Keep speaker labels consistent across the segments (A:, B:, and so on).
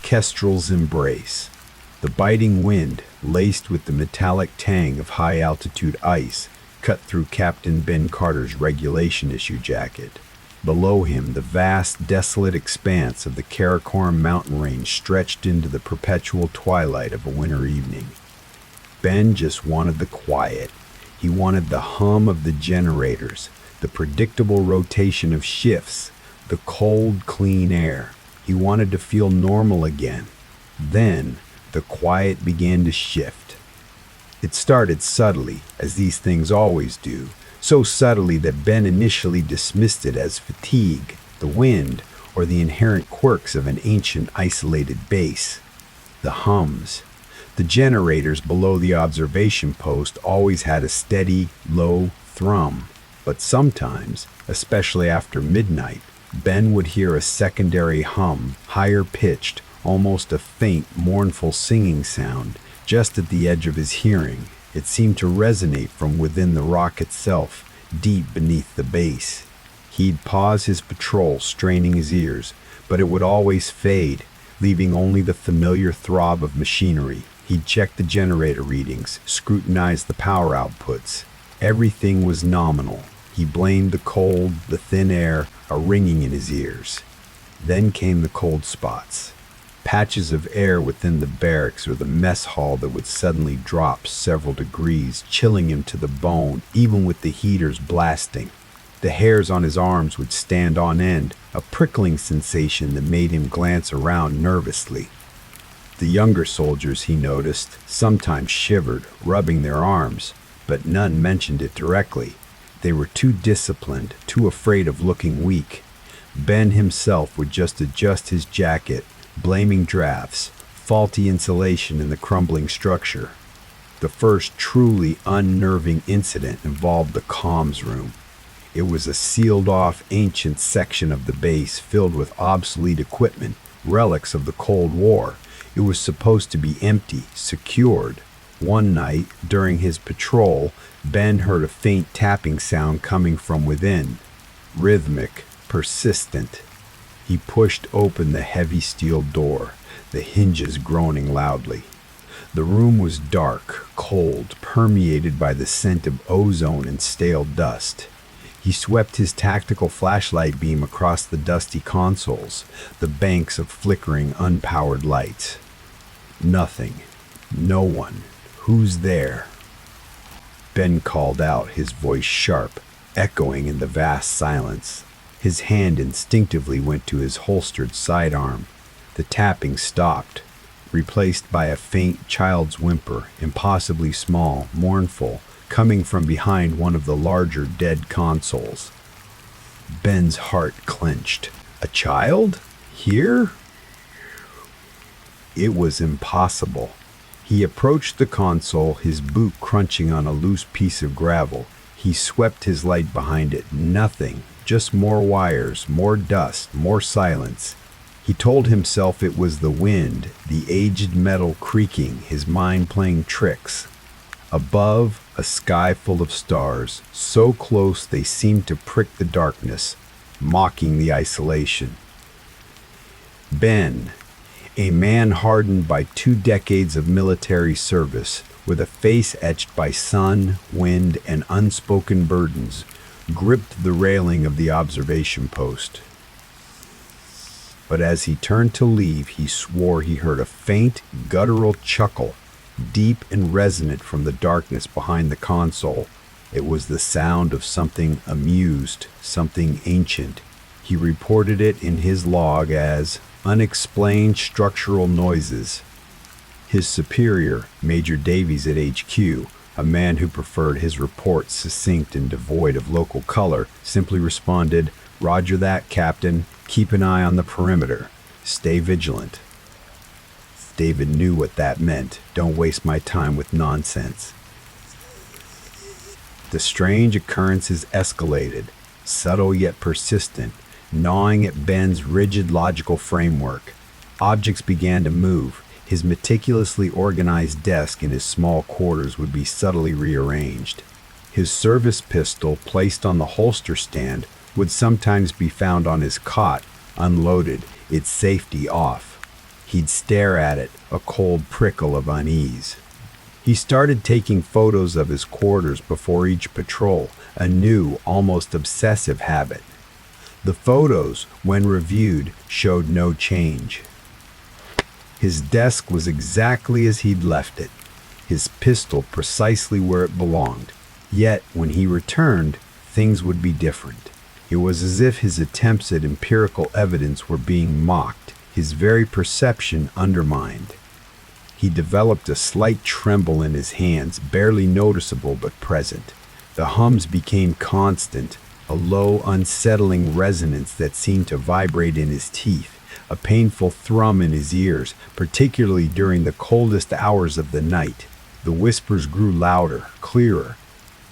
A: orchestral's embrace. The biting wind, laced with the metallic tang of high-altitude ice, cut through Captain Ben Carter's regulation-issue jacket. Below him, the vast, desolate expanse of the Karakoram mountain range stretched into the perpetual twilight of a winter evening. Ben just wanted the quiet. He wanted the hum of the generators, the predictable rotation of shifts, the cold, clean air. He wanted to feel normal again. Then, the quiet began to shift. It started subtly, as these things always do, so subtly that Ben initially dismissed it as fatigue, the wind, or the inherent quirks of an ancient, isolated base. The hums. The generators below the observation post always had a steady, low thrum, but sometimes, especially after midnight, Ben would hear a secondary hum, higher pitched, almost a faint, mournful singing sound, just at the edge of his hearing. It seemed to resonate from within the rock itself, deep beneath the base. He'd pause his patrol, straining his ears, but it would always fade, leaving only the familiar throb of machinery. He'd check the generator readings, scrutinize the power outputs. Everything was nominal. He blamed the cold, the thin air, a ringing in his ears. Then came the cold spots. Patches of air within the barracks or the mess hall that would suddenly drop several degrees, chilling him to the bone, even with the heaters blasting. The hairs on his arms would stand on end, a prickling sensation that made him glance around nervously. The younger soldiers, he noticed, sometimes shivered, rubbing their arms, but none mentioned it directly. They were too disciplined, too afraid of looking weak. Ben himself would just adjust his jacket, blaming drafts, faulty insulation in the crumbling structure. The first truly unnerving incident involved the comms room. It was a sealed-off ancient section of the base filled with obsolete equipment, relics of the Cold War. It was supposed to be empty, secured. One night, during his patrol, Ben heard a faint tapping sound coming from within. Rhythmic, persistent. He pushed open the heavy steel door, the hinges groaning loudly. The room was dark, cold, permeated by the scent of ozone and stale dust. He swept his tactical flashlight beam across the dusty consoles, the banks of flickering, unpowered lights. Nothing. No one. Who's there? Ben called out, his voice sharp, echoing in the vast silence. His hand instinctively went to his holstered sidearm. The tapping stopped, replaced by a faint child's whimper, impossibly small, mournful, coming from behind one of the larger dead consoles. Ben's heart clenched. A child? Here? It was impossible. He approached the console, his boot crunching on a loose piece of gravel. He swept his light behind it. Nothing. Just more wires, more dust, more silence. He told himself it was the wind, the aged metal creaking, his mind playing tricks. Above, a sky full of stars, so close they seemed to prick the darkness, mocking the isolation. Ben, a man hardened by 2 decades of military service, with a face etched by sun, wind, and unspoken burdens, gripped the railing of the observation post. But as he turned to leave, he swore he heard a faint, guttural chuckle, deep and resonant from the darkness behind the console. It was the sound of something amused, something ancient. He reported it in his log as unexplained structural noises. His superior, Major Davies at HQ, a man who preferred his reports succinct and devoid of local color, simply responded, "Roger that, Captain. Keep an eye on the perimeter. Stay vigilant." David knew what that meant. Don't waste my time with nonsense. The strange occurrences escalated, subtle yet persistent, gnawing at Ben's rigid logical framework. Objects began to move. His meticulously organized desk in his small quarters would be subtly rearranged. His service pistol, placed on the holster stand, would sometimes be found on his cot, unloaded, its safety off. He'd stare at it, a cold prickle of unease. He started taking photos of his quarters before each patrol, a new, almost obsessive habit. The photos, when reviewed, showed no change. His desk was exactly as he'd left it, his pistol precisely where it belonged. Yet, when he returned, things would be different. It was as if his attempts at empirical evidence were being mocked, his very perception undermined. He developed a slight tremble in his hands, barely noticeable but present. The hums became constant, a low, unsettling resonance that seemed to vibrate in his teeth, a painful thrum in his ears, particularly during the coldest hours of the night. The whispers grew louder, clearer.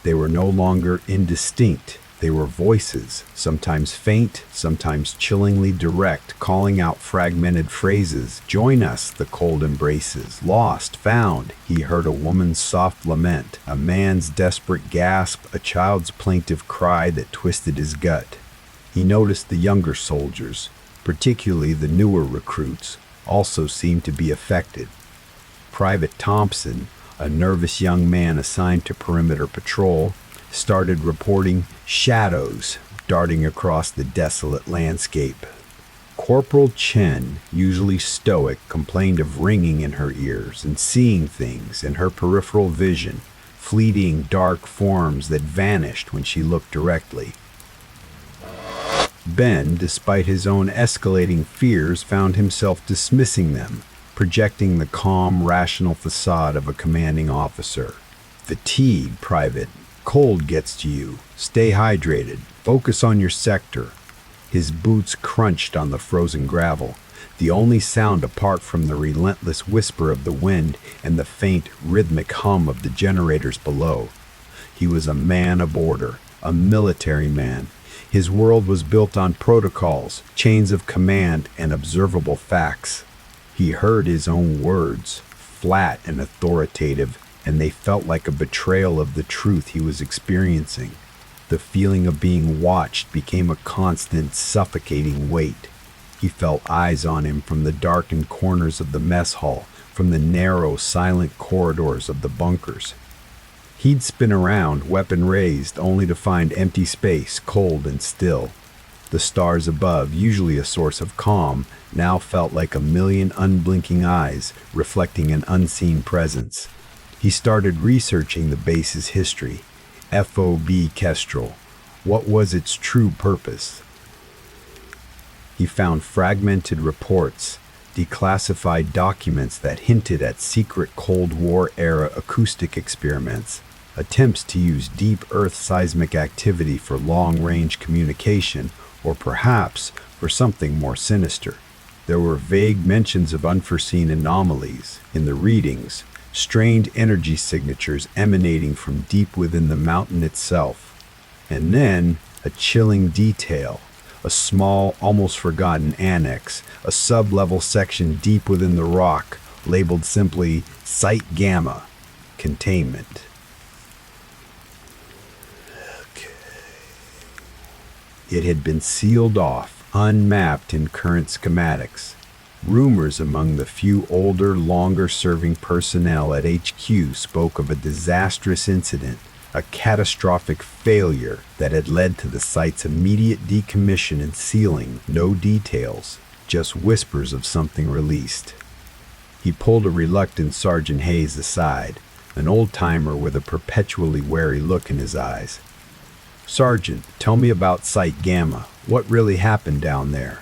A: They were no longer indistinct. They were voices, sometimes faint, sometimes chillingly direct, calling out fragmented phrases. "Join us," the cold embraces. "Lost, found." He heard a woman's soft lament, a man's desperate gasp, a child's plaintive cry that twisted his gut. He noticed the younger soldiers, particularly the newer recruits, also seemed to be affected. Private Thompson, a nervous young man assigned to perimeter patrol, started reporting shadows darting across the desolate landscape. Corporal Chen, usually stoic, complained of ringing in her ears and seeing things in her peripheral vision, fleeting dark forms that vanished when she looked directly. Ben, despite his own escalating fears, found himself dismissing them, projecting the calm, rational facade of a commanding officer. "Fatigue, Private. Cold gets to you. Stay hydrated. Focus on your sector." His boots crunched on the frozen gravel, the only sound apart from the relentless whisper of the wind and the faint, rhythmic hum of the generators below. He was a man of order, a military man. His world was built on protocols, chains of command, and observable facts. He heard his own words, flat and authoritative, and they felt like a betrayal of the truth he was experiencing. The feeling of being watched became a constant, suffocating weight. He felt eyes on him from the darkened corners of the mess hall, from the narrow, silent corridors of the bunkers. He'd spin around, weapon raised, only to find empty space, cold and still. The stars above, usually a source of calm, now felt like a million unblinking eyes, reflecting an unseen presence. He started researching the base's history. FOB Kestrel. What was its true purpose? He found fragmented reports, declassified documents that hinted at secret Cold War-era acoustic experiments, attempts to use deep Earth seismic activity for long-range communication, or perhaps for something more sinister. There were vague mentions of unforeseen anomalies in the readings, strained energy signatures emanating from deep within the mountain itself. And then, a chilling detail, a small, almost forgotten annex, a sub-level section deep within the rock, labeled simply Site Gamma, Containment. It had been sealed off, unmapped in current schematics. Rumors among the few older, longer-serving personnel at HQ spoke of a disastrous incident, a catastrophic failure that had led to the site's immediate decommission and sealing. No details, just whispers of something released. He pulled a reluctant Sergeant Hayes aside, an old-timer with a perpetually wary look in his eyes. "Sergeant, tell me about Site Gamma. What really happened down there?"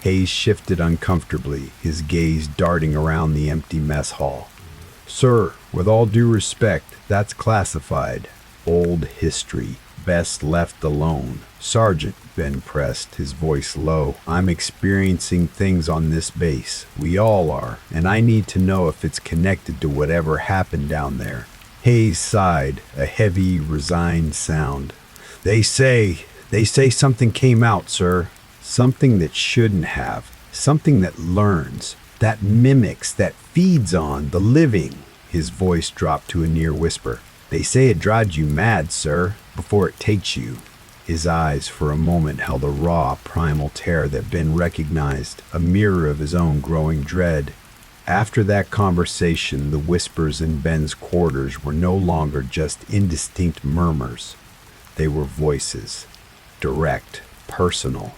A: Hayes shifted uncomfortably, his gaze darting around the empty mess hall. "Sir, with all due respect, that's classified. Old history. Best left alone." "Sergeant," Ben pressed, his voice low, "I'm experiencing things on this base. We all are, and I need to know if it's connected to whatever happened down there." Hayes sighed, a heavy, resigned sound. They say something came out, sir. Something that shouldn't have. Something that learns, that mimics, that feeds on the living." His voice dropped to a near whisper. "They say it drives you mad, sir, before it takes you." His eyes for a moment held a raw, primal terror that Ben recognized, a mirror of his own growing dread. After that conversation, the whispers in Ben's quarters were no longer just indistinct murmurs. They were voices, direct, personal,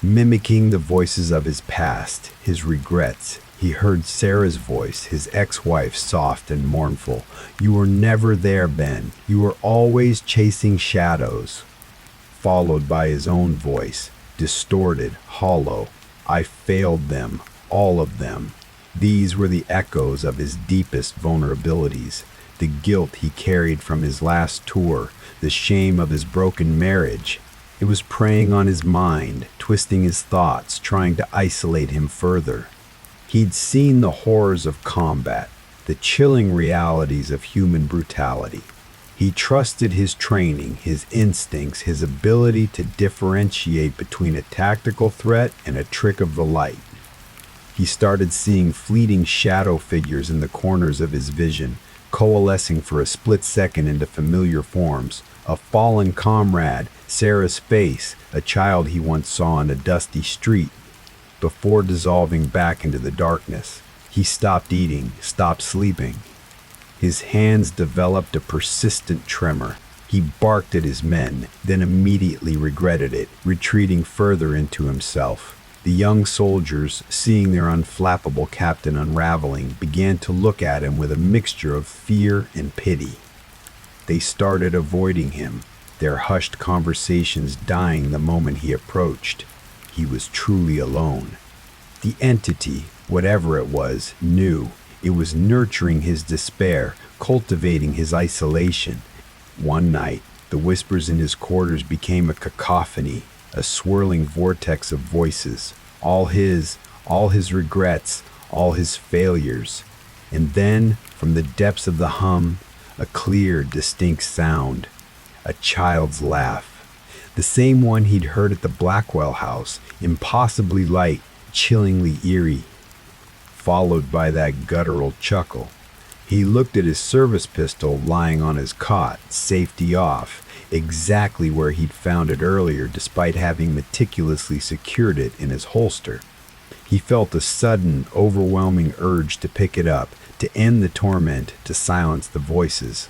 A: mimicking the voices of his past, his regrets. He heard Sarah's voice, his ex-wife, soft and mournful. "You were never there, Ben. You were always chasing shadows." Followed by his own voice, distorted, hollow. "I failed them, all of them." These were the echoes of his deepest vulnerabilities, the guilt he carried from his last tour, the shame of his broken marriage. It was preying on his mind, twisting his thoughts, trying to isolate him further. He'd seen the horrors of combat, the chilling realities of human brutality. He trusted his training, his instincts, his ability to differentiate between a tactical threat and a trick of the light. He started seeing fleeting shadow figures in the corners of his vision, coalescing for a split second into familiar forms. A fallen comrade, Sarah's face, a child he once saw on a dusty street. Before dissolving back into the darkness, he stopped eating, stopped sleeping. His hands developed a persistent tremor. He barked at his men, then immediately regretted it, retreating further into himself. The young soldiers, seeing their unflappable captain unraveling, began to look at him with a mixture of fear and pity. They started avoiding him, their hushed conversations dying the moment he approached. He was truly alone. The entity, whatever it was, knew. It was nurturing his despair, cultivating his isolation. One night, the whispers in his quarters became a cacophony, a swirling vortex of voices, all his regrets, all his failures. And then, from the depths of the hum, a clear, distinct sound, a child's laugh. The same one he'd heard at the Blackwell house, impossibly light, chillingly eerie. Followed by that guttural chuckle. He looked at his service pistol lying on his cot, safety off, exactly where he'd found it earlier despite having meticulously secured it in his holster. He felt a sudden, overwhelming urge to pick it up, to end the torment, to silence the voices.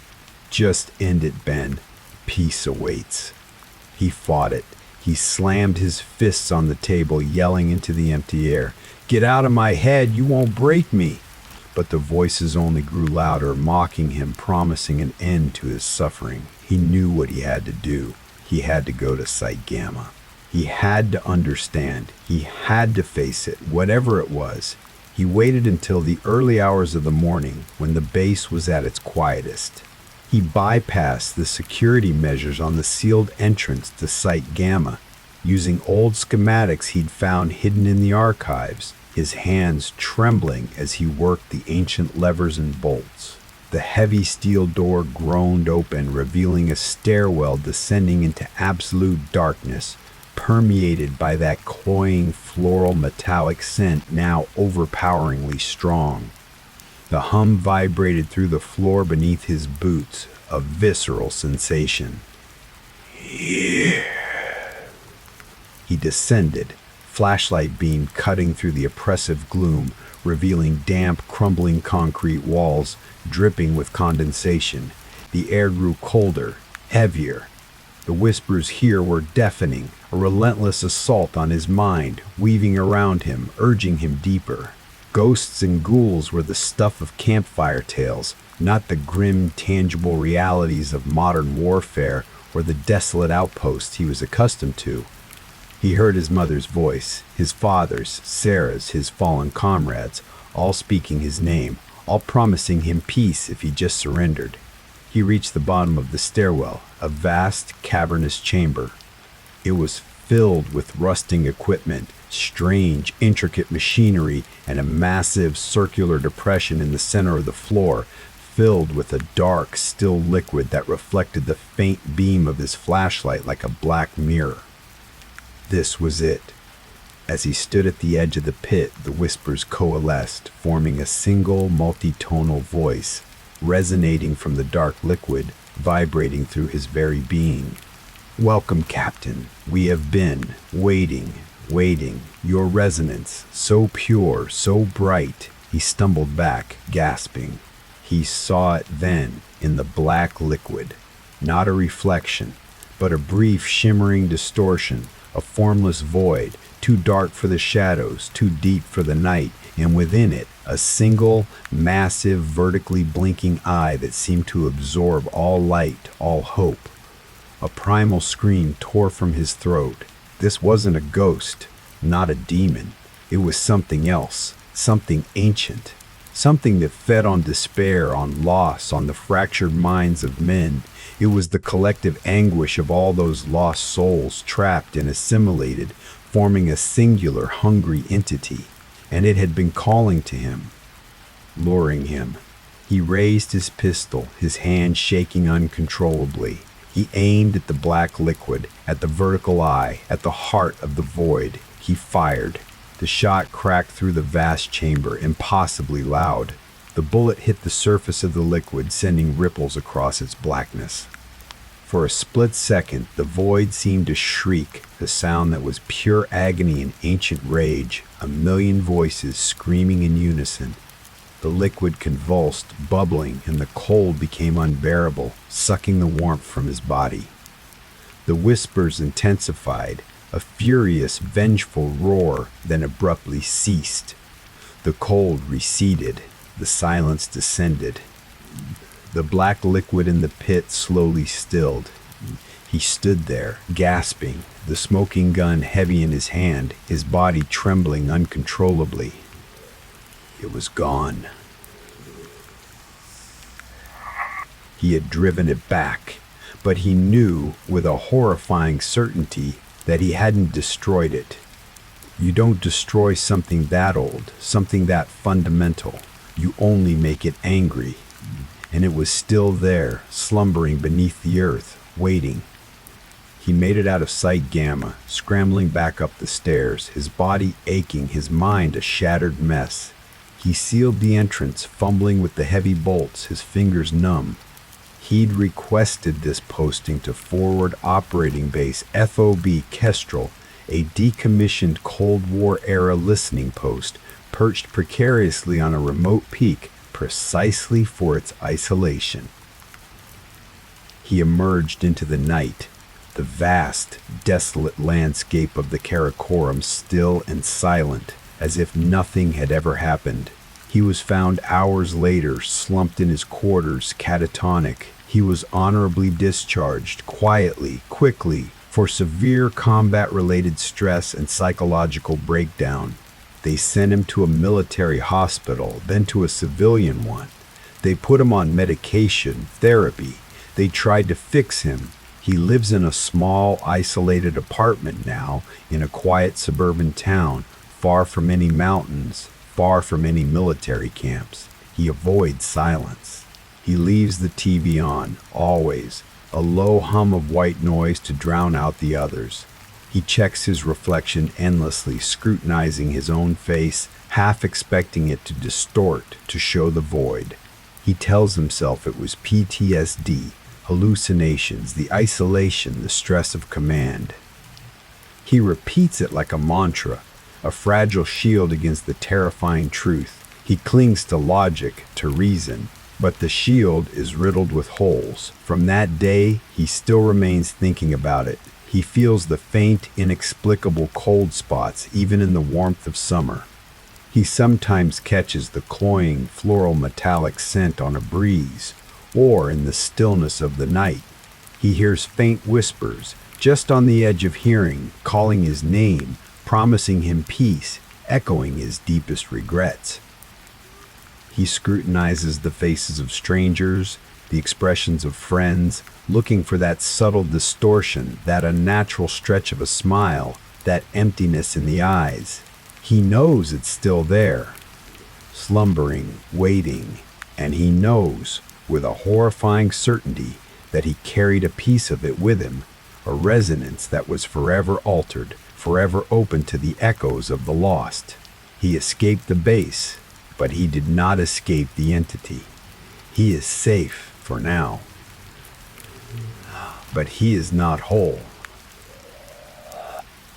A: Just end it, Ben. Peace awaits. He fought it. He slammed his fists on the table, yelling into the empty air, "Get out of my head, you won't break me!" But the voices only grew louder, mocking him, promising an end to his suffering. He knew what he had to do. He had to go to Site Gamma. He had to understand. He had to face it, whatever it was. He waited until the early hours of the morning, when the base was at its quietest. He bypassed the security measures on the sealed entrance to Site Gamma, using old schematics he'd found hidden in the archives, his hands trembling as he worked the ancient levers and bolts. The heavy steel door groaned open, revealing a stairwell descending into absolute darkness, permeated by that cloying floral metallic scent now overpoweringly strong. The hum vibrated through the floor beneath his boots, a visceral sensation. Here. He descended, flashlight beam cutting through the oppressive gloom, revealing damp, crumbling concrete walls, dripping with condensation. The air grew colder, heavier. The whispers here were deafening, a relentless assault on his mind, weaving around him, urging him deeper. Ghosts and ghouls were the stuff of campfire tales, not the grim, tangible realities of modern warfare or the desolate outposts he was accustomed to. He heard his mother's voice, his father's, Sarah's, his fallen comrades, all speaking his name, all promising him peace if he just surrendered. He reached the bottom of the stairwell, a vast, cavernous chamber. It was filled with rusting equipment, strange, intricate machinery, and a massive circular depression in the center of the floor, filled with a dark, still liquid that reflected the faint beam of his flashlight like a black mirror. This was it. As he stood at the edge of the pit, the whispers coalesced, forming a single, multitonal voice, resonating from the dark liquid, vibrating through his very being. Welcome, Captain. We have been waiting, waiting. Your resonance, so pure, so bright. He stumbled back, gasping. He saw it then, in the black liquid. Not a reflection, but a brief shimmering distortion, a formless void, too dark for the shadows, too deep for the night, and within it, a single, massive, vertically blinking eye that seemed to absorb all light, all hope. A primal scream tore from his throat. This wasn't a ghost, not a demon. It was something else, something ancient, something that fed on despair, on loss, on the fractured minds of men. It was the collective anguish of all those lost souls trapped and assimilated, forming a singular, hungry entity. And it had been calling to him, luring him. He raised his pistol, his hand shaking uncontrollably. He aimed at the black liquid, at the vertical eye, at the heart of the void. He fired. The shot cracked through the vast chamber, impossibly loud. The bullet hit the surface of the liquid, sending ripples across its blackness. For a split second, the void seemed to shriek, the sound that was pure agony and ancient rage, a million voices screaming in unison. The liquid convulsed, bubbling, and the cold became unbearable, sucking the warmth from his body. The whispers intensified, a furious, vengeful roar, then abruptly ceased. The cold receded, the silence descended. The black liquid in the pit slowly stilled. He stood there, gasping, the smoking gun heavy in his hand, his body trembling uncontrollably. It was gone. He had driven it back, but he knew with a horrifying certainty that he hadn't destroyed it. You don't destroy something that old, something that fundamental. You only make it angry. And it was still there, slumbering beneath the earth, waiting. He made it out of sight Gamma, scrambling back up the stairs, his body aching, his mind a shattered mess. He sealed the entrance, fumbling with the heavy bolts, his fingers numb. He'd requested this posting to Forward Operating Base FOB Kestrel, a decommissioned Cold War-era listening post, perched precariously on a remote peak, precisely for its isolation. He emerged into the night, the vast, desolate landscape of the Karakoram still and silent, as if nothing had ever happened. He was found hours later, slumped in his quarters, catatonic. He was honorably discharged, quietly, quickly, for severe combat-related stress and psychological breakdown. They sent him to a military hospital, then to a civilian one. They put him on medication, therapy. They tried to fix him. He lives in a small, isolated apartment now, in a quiet suburban town, far from any mountains, far from any military camps. He avoids silence. He leaves the TV on, always, a low hum of white noise to drown out the others. He checks his reflection endlessly, scrutinizing his own face, half expecting it to distort, to show the void. He tells himself it was PTSD, hallucinations, the isolation, the stress of command. He repeats it like a mantra, a fragile shield against the terrifying truth. He clings to logic, to reason, but the shield is riddled with holes. From that day, he still remains thinking about it. He feels the faint, inexplicable cold spots, even in the warmth of summer. He sometimes catches the cloying, floral metallic scent on a breeze, or in the stillness of the night. He hears faint whispers, just on the edge of hearing, calling his name, promising him peace, echoing his deepest regrets. He scrutinizes the faces of strangers, the expressions of friends, looking for that subtle distortion, that unnatural stretch of a smile, that emptiness in the eyes. He knows it's still there, slumbering, waiting, and he knows, with a horrifying certainty, that he carried a piece of it with him, a resonance that was forever altered, forever open to the echoes of the lost. He escaped the base, but he did not escape the entity. He is safe for now. But he is not whole.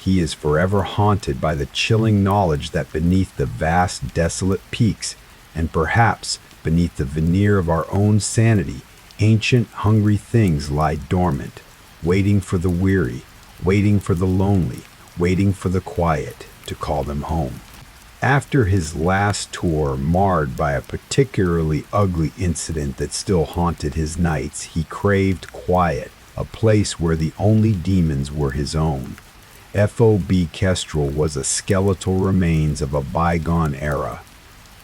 A: He is forever haunted by the chilling knowledge that beneath the vast, desolate peaks, and perhaps beneath the veneer of our own sanity, ancient, hungry things lie dormant, waiting for the weary, waiting for the lonely, waiting for the quiet to call them home. After his last tour, marred by a particularly ugly incident that still haunted his nights, he craved quiet, a place where the only demons were his own. FOB Kestrel was a skeletal remains of a bygone era.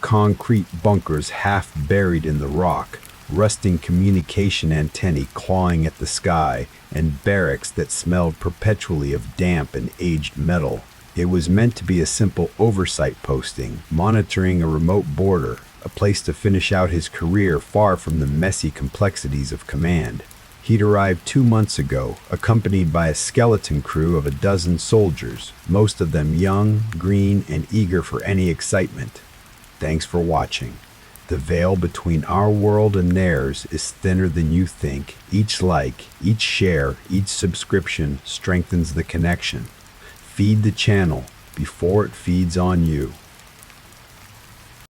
A: Concrete bunkers half buried in the rock, rusting communication antennae clawing at the sky, and barracks that smelled perpetually of damp and aged metal. It was meant to be a simple oversight posting, monitoring a remote border, a place to finish out his career far from the messy complexities of command. He'd arrived 2 months ago, accompanied by a skeleton crew of a dozen soldiers, most of them young, green, and eager for any excitement. Thanks for watching. The veil between our world and theirs is thinner than you think. Each like, each share, each subscription strengthens the connection. Feed the channel before it feeds on you.